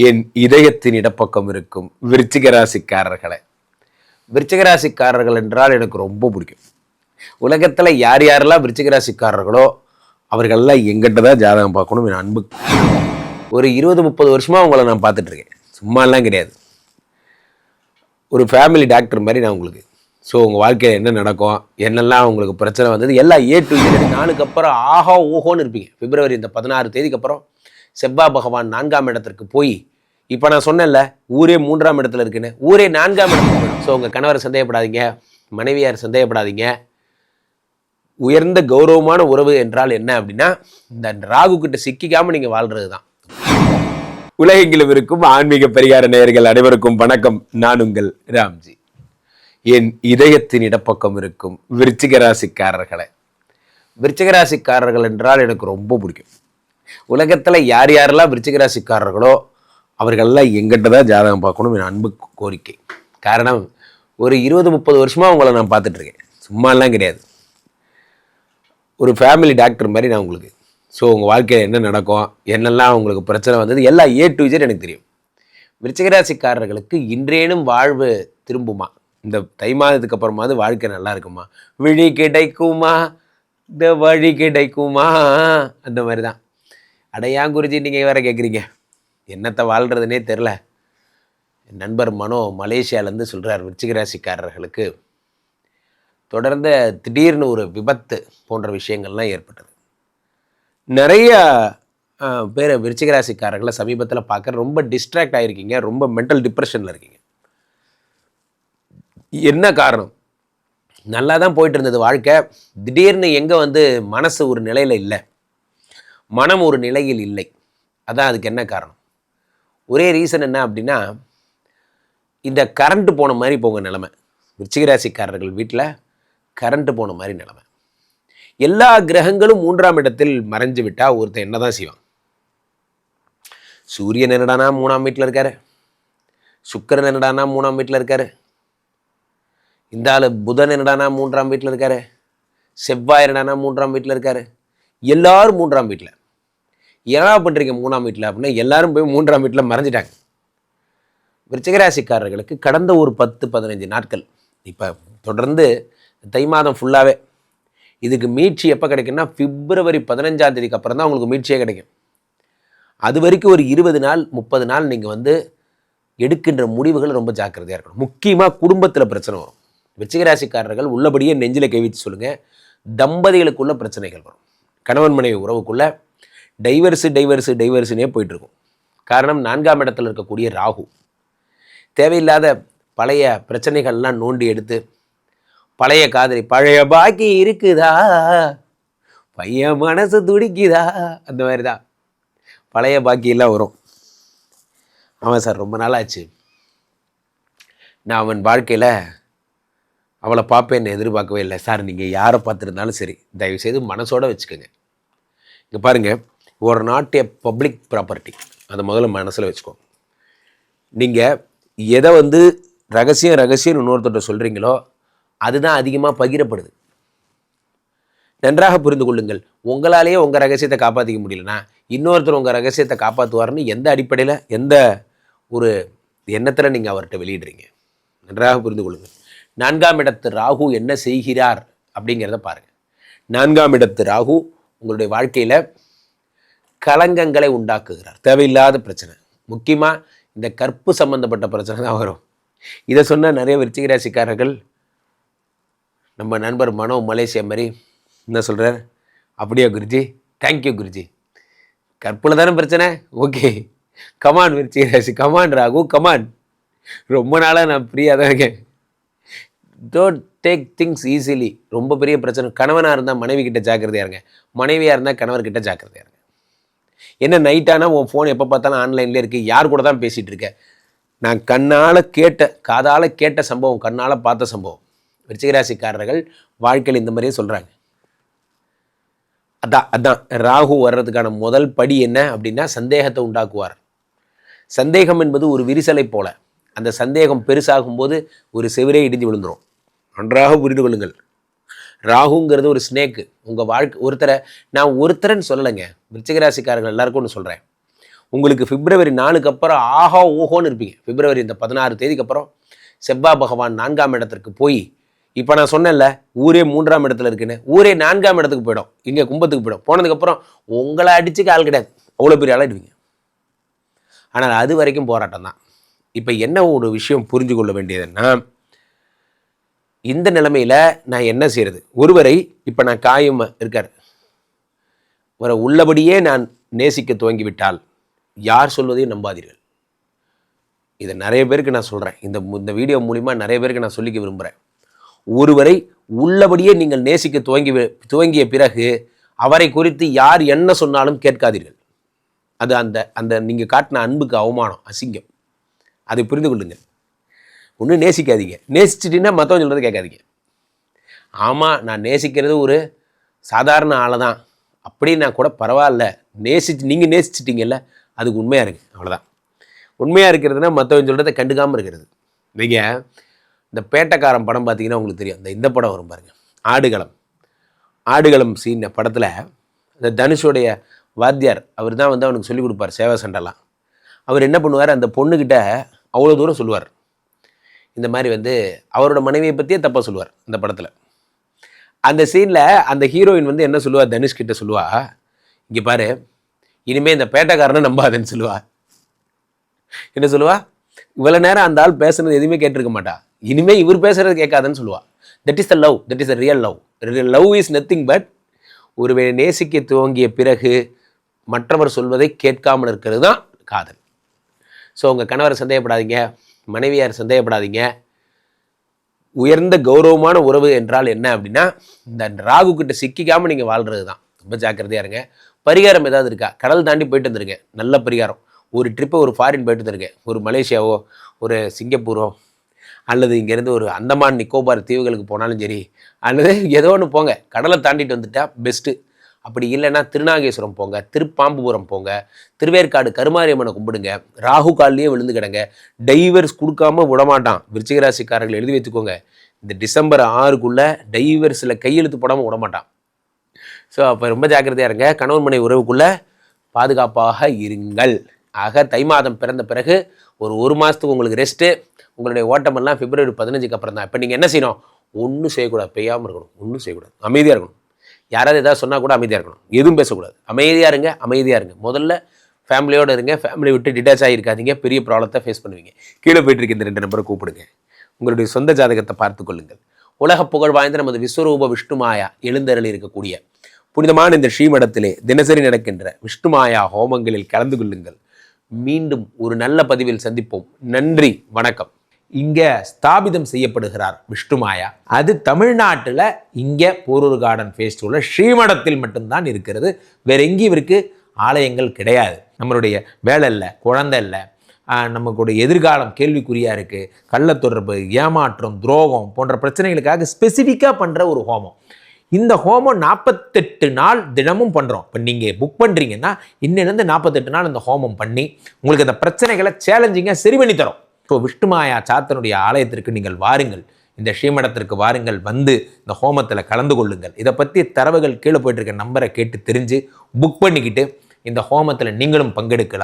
என் இதயத்தின் இடப்பக்கம் இருக்கும் விருச்சிக ராசிக்காரர்களை. விருச்சிக ராசிக்காரர்கள் என்றால் எனக்கு ரொம்ப பிடிக்கும். உலகத்தில் யார் யாரெல்லாம் விருச்சிக ராசிக்காரர்களோ அவர்களெல்லாம் எங்கிட்ட தான் ஜாதகம் பார்க்கணும். என் அன்பு ஒரு 20-30 வருஷமாக உங்களை நான் பார்த்துட்ருக்கேன். சும்மாலாம் கிடையாது. ஒரு ஃபேமிலி டாக்டர் மாதிரி நான் உங்களுக்கு. ஸோ உங்கள் வாழ்க்கையில் என்ன நடக்கும், என்னெல்லாம் உங்களுக்கு பிரச்சனை வந்தது எல்லாம் A to Z. நாளுக்கு அப்புறம் ஆஹா ஓஹோன்னு இருப்பீங்க. பிப்ரவரி இந்த 16 தேதிக்கு அப்புறம் செவ்வாய் பகவான் 4ஆம் இடத்திற்கு போய், இப்போ நான் சொன்னேன்ல ஊரே 3ஆம் இடத்துல இருக்குன்னு, ஊரே 4ஆம் இடத்துல போயிடும். ஸோ உங்கள் கணவரை சந்தேகப்படாதீங்க, மனைவியார் சந்தேகப்படாதீங்க. உயர்ந்த கௌரவமான உறவு என்றால் என்ன அப்படின்னா, இந்த ராகு கிட்ட சிக்கிக்காமல் நீங்கள் வாழ்கிறது தான். உலகெங்கிலும் இருக்கும் ஆன்மீக பரிகார நேயர்கள் அனைவருக்கும் வணக்கம். நான் உங்கள் ராம்ஜி. என் இதயத்தின் இடப்பக்கம் இருக்கும் விருச்சிக ராசிக்காரர்களை. விருச்சிக ராசிக்காரர்கள் என்றால் எனக்கு ரொம்ப பிடிக்கும். உலகத்தில் யார் யாரெல்லாம் விருச்சிக ராசிக்காரர்களோ அவர்களெல்லாம் எங்கிட்ட தான் ஜாதகம் பார்க்கணும். என் அன்பு கோரிக்கை. காரணம், ஒரு 20-30 வருஷமாக உங்களை நான் பார்த்துட்ருக்கேன். சும்மாலாம் கிடையாது. ஒரு ஃபேமிலி டாக்டர் மாதிரி நான் உங்களுக்கு. ஸோ உங்கள் வாழ்க்கையில் என்ன நடக்கும், என்னெல்லாம் உங்களுக்கு பிரச்சனை வந்தது எல்லாம் A to Z எனக்கு தெரியும். விருச்சிக ராசிக்காரர்களுக்கு இன்றேனும் வாழ்வு திரும்புமா, இந்த தை மாதத்துக்கு அப்புறமாவது வாழ்க்கை நல்லா இருக்குமா, விழி கிடைக்குமா, இந்த வழி கிடைக்குமா, அந்த மாதிரி தான். அடையா குருஜி நீங்கள் வேறு கேட்குறீங்க, என்னத்தை வாழ்கிறதுனே தெரில. என் நண்பர் மனோ மலேசியாவிலேருந்து சொல்கிறார், விருச்சிக ராசிக்காரர்களுக்கு தொடர்ந்து திடீர்னு ஒரு விபத்து போன்ற விஷயங்கள்லாம் ஏற்பட்டது. நிறைய பேர் விருச்சிக ராசிக்காரர்களை சமீபத்தில் பார்க்க ரொம்ப டிஸ்ட்ராக்ட் ஆகிருக்கீங்க, ரொம்ப மென்டல் டிப்ரெஷனில் இருக்கீங்க. என்ன காரணம்? நல்லா தான் போயிட்டு இருந்தது வாழ்க்கை. திடீர்னு எங்கே மனசு ஒரு நிலையில் இல்லை, மனம் ஒரு நிலையில் இல்லை. அதான் அதுக்கு என்ன காரணம்? ஒரே ரீசன் என்ன அப்படின்னா, இந்த கரண்ட்டு போன மாதிரி போங்க நிலைமை. விருச்சிக ராசிக்காரர்கள் வீட்டில் கரண்ட்டு போன மாதிரி நிலைமை. எல்லா கிரகங்களும் 3ஆம் இடத்தில் மறைஞ்சு விட்டால் ஒருத்தன் என்ன தான் செய்வான்? சூரியன் என்னடானா 3ஆம் வீட்டில் இருக்காரு, சுக்கிரன் என்னடானா 3ஆம் வீட்டில் இருக்காரு, இந்த ஆள் புதன் என்னடானா 3ஆம் வீட்டில் இருக்காரு, செவ்வாய் என்னடானா 3ஆம் வீட்டில் இருக்காரு. எல்லாரும் 3ஆம் வீட்டில். என்ன பண்ணுறீங்க 3ஆம் வீட்டில் அப்படின்னா, எல்லாரும் போய் 3ஆம் வீட்டில் மறைஞ்சிட்டாங்க. விருச்சிக ராசிக்காரர்களுக்கு கடந்த ஒரு 10-15 நாட்கள், இப்போ தொடர்ந்து தை மாதம் ஃபுல்லாகவே இதுக்கு மீட்சி எப்போ கிடைக்குன்னா, பிப்ரவரி 15ஆம் தேதிக்கு அப்புறம் தான் உங்களுக்கு மீட்சியே கிடைக்கும். அது வரைக்கும் ஒரு 20 நாள் 30 நாள் நீங்கள் எடுக்கின்ற முடிவுகள் ரொம்ப ஜாக்கிரதையாக இருக்கணும். முக்கியமாக குடும்பத்தில் பிரச்சனை வரும். விருச்சிக ராசிக்காரர்கள் உள்ளபடியே நெஞ்சில் கை வச்சு சொல்லுங்கள், தம்பதிகளுக்குள்ள பிரச்சனைகள் வரும். கணவன் மனைவி உறவுக்குள்ளே டைவர்ஸுன்னே போயிட்டுருக்கும். காரணம், 4ஆம் இடத்துல இருக்கக்கூடிய ராகு தேவையில்லாத பழைய பிரச்சனைகள்லாம் நோண்டி எடுத்து, பழைய காதலி பழைய பாக்கி இருக்குதா, பையன் மனசு துடிக்குதா, அந்த மாதிரி தான் பழைய பாக்கியெல்லாம் வரும். ஆமாம் சார், ரொம்ப நாள் ஆச்சு, நான் அவன் வாழ்க்கையில் அவளை பார்ப்பேன்னு எதிர்பார்க்கவே இல்லை சார். நீங்கள் யாரை பார்த்துருந்தாலும் சரி, தயவுசெய்து மனசோடு வச்சுக்கோங்க. இங்கே பாருங்கள், ஒரு நாட்டிய பப்ளிக் ப்ராப்பர்ட்டி, அதை முதல்ல மனசில் வச்சுக்கோங்க. நீங்கள் எதை ரகசியம் இன்னொருத்தர் சொல்கிறீங்களோ அதுதான் அதிகமாக பகிரப்படுது. நன்றாக புரிந்து கொள்ளுங்கள். உங்களாலேயே உங்கள் ரகசியத்தை காப்பாற்றிக்க முடியலனா இன்னொருத்தர் உங்கள் ரகசியத்தை காப்பாற்றுவார்னு எந்த அடிப்படையில், எந்த ஒரு எண்ணத்தில் நீங்கள் அவர்கிட்ட வெளியிடுறீங்க? நன்றாக புரிந்து கொள்ளுங்கள். 4ஆம் இடத்து ராகு என்ன செய்கிறார் அப்படிங்கிறத பாருங்கள். 4ஆம் இடத்து ராகு உங்களுடைய வாழ்க்கையில் கலங்கங்களை உண்டாக்குகிறார். தேவையில்லாத பிரச்சனை, முக்கியமாக இந்த கற்பு சம்பந்தப்பட்ட பிரச்சனை தான் வரும். இதை சொன்னால் நிறைய விருச்சிக ராசிக்காரர்கள், நம்ம நண்பர் மனோ மலேசியா மாதிரி என்ன சொல்கிறார், அப்படியா குருஜி, தேங்க்யூ குருஜி, கற்பில் தானே பிரச்சனை, ஓகே கமான் விருச்சிக ராசி, கமான் ராகு கமான், ரொம்ப நாளாக நான் ஃப்ரீயாக தான் இருக்கேன், டோன்ட் டேக் திங்ஸ் ஈஸிலி. ரொம்ப பெரிய பிரச்சனை. கணவனாக இருந்தால் மனைவி கிட்ட ஜாக்கிரதையாக இருங்க, மனைவியாக இருந்தால் கணவர்கிட்ட ஜாக்கிரதையாக இருங்க. என்ன நைட்டானா உன் ஃபோன் எப்போ பார்த்தாலும் ஆன்லைன்லேயே இருக்குது, யார் கூட தான் பேசிகிட்டு இருக்கேன்? நான் காதால் கேட்ட சம்பவம், கண்ணால் பார்த்த சம்பவம். விருச்சிக ராசிக்காரர்கள் வாழ்க்கையில் இந்த மாதிரியே சொல்கிறாங்க. அதான் ராகு வர்றதுக்கான முதல் படி என்ன அப்படின்னா, சந்தேகத்தை உண்டாக்குவார். சந்தேகம் என்பது ஒரு விரிசலை போல, அந்த சந்தேகம் பெருசாகும்போது ஒரு செவிரே இடிஞ்சு விழுந்துடும். நன்றாக புரிந்து கொள்ளுங்கள். ராகுங்கிறது ஒரு ஸ்னேக்கு. உங்கள் வாழ்க்கை ஒருத்தரை நான் ஒருத்தரன்னு சொல்லலைங்க, விருச்சிக ராசிக்காரர்கள் எல்லாருக்கும் ஒன்று சொல்கிறேன். உங்களுக்கு பிப்ரவரி 4க்கு அப்புறம் ஆஹா ஓஹோன்னு இருப்பீங்க. பிப்ரவரி இந்த 16 தேதிக்கு அப்புறம் செவ்வாய் பகவான் 4ஆம் இடத்திற்கு போய், இப்போ நான் சொன்னேன்ல ஊரே 3ஆம் இடத்துல இருக்குன்னு, ஊரே 4ஆம் இடத்துக்கு போயிடும், இங்கே கும்பத்துக்கு போயிடும். போனதுக்கப்புறம் உங்களை அடிச்சுக்க ஆள் கிடையாது, அவ்வளோ பெரிய ஆளாயிடுவீங்க. ஆனால் அது வரைக்கும் போராட்டம் தான். இப்போ என்ன ஒரு விஷயம் புரிஞ்சு கொள்ள வேண்டியதுன்னா, இந்த நிலைமையில் நான் என்ன செய்யறது? ஒருவரை இப்போ நான் காயம் இருக்கார், ஒரு உள்ளபடியே நான் நேசிக்க துவங்கிவிட்டால் யார் சொல்வதையும் நம்பாதீர்கள். இதை நிறைய பேருக்கு நான் சொல்கிறேன், இந்த வீடியோ மூலிமா நிறைய பேருக்கு நான் சொல்லிக்க விரும்புகிறேன். ஒருவரை உள்ளபடியே நீங்கள் நேசிக்க துவங்கிய பிறகு அவரை குறித்து யார் என்ன சொன்னாலும் கேட்காதீர்கள். அது அந்த அந்த நீங்கள் காட்டின அன்புக்கு அவமானம், அசிங்கம். அதை புரிந்து கொள்ளுங்கள். ஒன்றும் நேசிக்காதீங்க. நேசிச்சிட்டிங்கன்னா மற்றவங்க சொல்கிறது கேட்காதீங்க. ஆமாம், நான் நேசிக்கிறது ஒரு சாதாரண ஆளை தான் அப்படின்னா கூட பரவாயில்ல, நீங்கள் நேசிச்சிட்டிங்கல்ல, அதுக்கு உண்மையாக இருங்க, அவ்வளோதான். உண்மையாக இருக்கிறதுனா மற்றவங்க சொல்கிறத கண்டுக்காமல் இருக்கிறது. நீங்கள் இந்த பேட்டைக்காரன் படம் பார்த்தீங்கன்னா உங்களுக்கு தெரியும், இந்த படம் வரும் பாருங்கள், ஆடுகளம் சீன் படத்தில் இந்த தனுஷோடைய வாத்தியார் அவர் தான் அவனுக்கு சொல்லிக் கொடுப்பார் சேவை சண்டைலாம். அவர் என்ன பண்ணுவார், அந்த பொண்ணுக்கிட்ட அவ்வளோ தூரம் சொல்லுவார். இந்த மாதிரி அவரோட மனைவியை பற்றியே தப்பாக சொல்லுவார் அந்த படத்தில். அந்த சீனில் அந்த ஹீரோயின் என்ன சொல்லுவார், தனுஷ்கிட்ட சொல்லுவா, இங்கே பாரு, இனிமேல் இந்த பேட்டைக்காரனை நம்பாதுன்னு சொல்லுவா. என்ன சொல்லுவா, இவ்வளோ நேரம் அந்த ஆள் பேசுனது எதுவுமே கேட்டிருக்க மாட்டா, இனிமேல் இவர் பேசுறது கேட்காதுன்னு சொல்லுவா. That is the love, that is the real love. Love is nothing but ஒருவேளை நேசிக்க துவங்கிய பிறகு மற்றவர் சொல்வதை கேட்காமல் இருக்கிறது தான் காதல். ஸோ உங்கள் கணவரை சந்தேகப்படாதீங்க, மனைவியார் சந்தேகப்படாதீங்க. உயர்ந்த கௌரவமான உறவு என்றால் என்ன அப்படின்னா, இந்த ராகு கிட்ட சிக்கிக்காமல் நீங்கள் வாழ்கிறது தான். ரொம்ப ஜாக்கிரதையாக இருங்க. பரிகாரம் ஏதாவது இருக்கா? கடல் தாண்டி போயிட்டு வந்துருங்க, நல்ல பரிகாரம். ஒரு ட்ரிப்பை ஒரு ஃபாரின் போயிட்டு வந்துருங்க, ஒரு மலேசியாவோ ஒரு சிங்கப்பூரோ அல்லது இங்கேருந்து ஒரு அந்தமான் நிக்கோபார் தீவுகளுக்கு போனாலும் சரி, அல்லது ஏதோ ஒன்று போங்க, கடலை தாண்டிட்டு வந்துட்டா பெஸ்ட்டு. அப்படி இல்லைன்னா திருநாகேஸ்வரம் போங்க, திருப்பாம்புபுரம் போங்க, திருவேற்காடு கருமாரியம்மனை கும்பிடுங்க, ராகு கால்லையே விழுந்து கிடங்க. டைவர்ஸ் கொடுக்காம விடமாட்டான். விருச்சிகராசிக்காரர்கள் எழுதி வைத்துக்கோங்க, இந்த டிசம்பர் 6க்குள்ளே டைவர்ஸில் கையெழுத்து போடாமல் விடமாட்டான். ஸோ அப்போ ரொம்ப ஜாக்கிரதையாக இருங்க. கணவன் மனைவி உறவுக்குள்ளே பாதுகாப்பாக இருங்கள். ஆக தை மாதம் பிறந்த பிறகு ஒரு மாதத்துக்கு உங்களுக்கு ரெஸ்ட்டு. உங்களுடைய ஓட்டமெல்லாம் பிப்ரவரி 15க்கு அப்புறம் தான். இப்போ நீங்கள் என்ன செய்யணும்? ஒன்றும் செய்யக்கூடாது, பெய்யாமல் இருக்கணும், ஒன்றும் செய்யக்கூடாது, அமைதியாக இருக்கணும். யாராவது எதாவது சொன்னால் கூட அமைதியாக இருக்கணும், எதுவும் பேசக்கூடாது, அமைதியாக இருங்க, அமைதியாக இருங்க. முதல்ல ஃபேமிலியோடு இருங்க, ஃபேமிலி விட்டு டிட்டாச் ஆகிருக்காதீங்க, பெரிய ப்ராப்ளத்தை ஃபேஸ் பண்ணுவீங்க. கீழே போயிட்டு இருக்க இந்த 2 நம்பரை கூப்பிடுங்க, உங்களுடைய சொந்த ஜாதகத்தை பார்த்து கொள்ளுங்கள். உலக புகழ் வாய்ந்த நமது விஸ்வரூப விஷ்ணுமாயா எழுந்தருளி இருக்கக்கூடிய புனிதமான இந்த ஸ்ரீமடத்திலே தினசரி நடக்கின்ற விஷ்ணுமாயா ஹோமங்களில் கலந்து கொள்ளுங்கள். மீண்டும் ஒரு நல்ல பதிவில் சந்திப்போம். நன்றி, வணக்கம். இங்கே ஸ்தாபிதம் செய்யப்படுகிறார் விஷ்ணுமாயா. அது தமிழ்நாட்டில் இங்கே போரூர் கார்டன் ஃபேஸ்ட் உள்ள ஸ்ரீமடத்தில் மட்டும்தான் இருக்கிறது. வேற எங்கேயும் இவருக்கு ஆலயங்கள் கிடையாது. நம்மளுடைய வேலை இல்லை, குழந்தை இல்லை, நமக்குடைய எதிர்காலம் கேள்விக்குறியாக இருக்குது, கள்ளத்தொடர்பு, ஏமாற்றம், துரோகம் போன்ற பிரச்சனைகளுக்காக ஸ்பெசிஃபிக்காக பண்ணுற ஒரு ஹோமம். இந்த ஹோமம் 48 நாள் தினமும் பண்ணுறோம். இப்போ நீங்கள் புக் பண்ணுறீங்கன்னா இன்னிலேருந்து 48 நாள் இந்த ஹோமம் பண்ணி உங்களுக்கு அந்த பிரச்சனைகளை சேலஞ்சிங்காக சரி பண்ணி தரோம். ஸோ விஷ்ணுமாயா சாத்தனுடைய ஆலயத்திற்கு நீங்கள் வாருங்கள், இந்த ஸ்ரீமடத்திற்கு வாருங்கள், வந்து இந்த ஹோமத்தில் கலந்து கொள்ளுங்கள். இதை பற்றி தரவுகள் கீழே போயிட்டு இருக்க நம்பரை கேட்டு தெரிஞ்சு புக் பண்ணிக்கிட்டு இந்த ஹோமத்தில் நீங்களும் பங்கெடுக்கலாம்.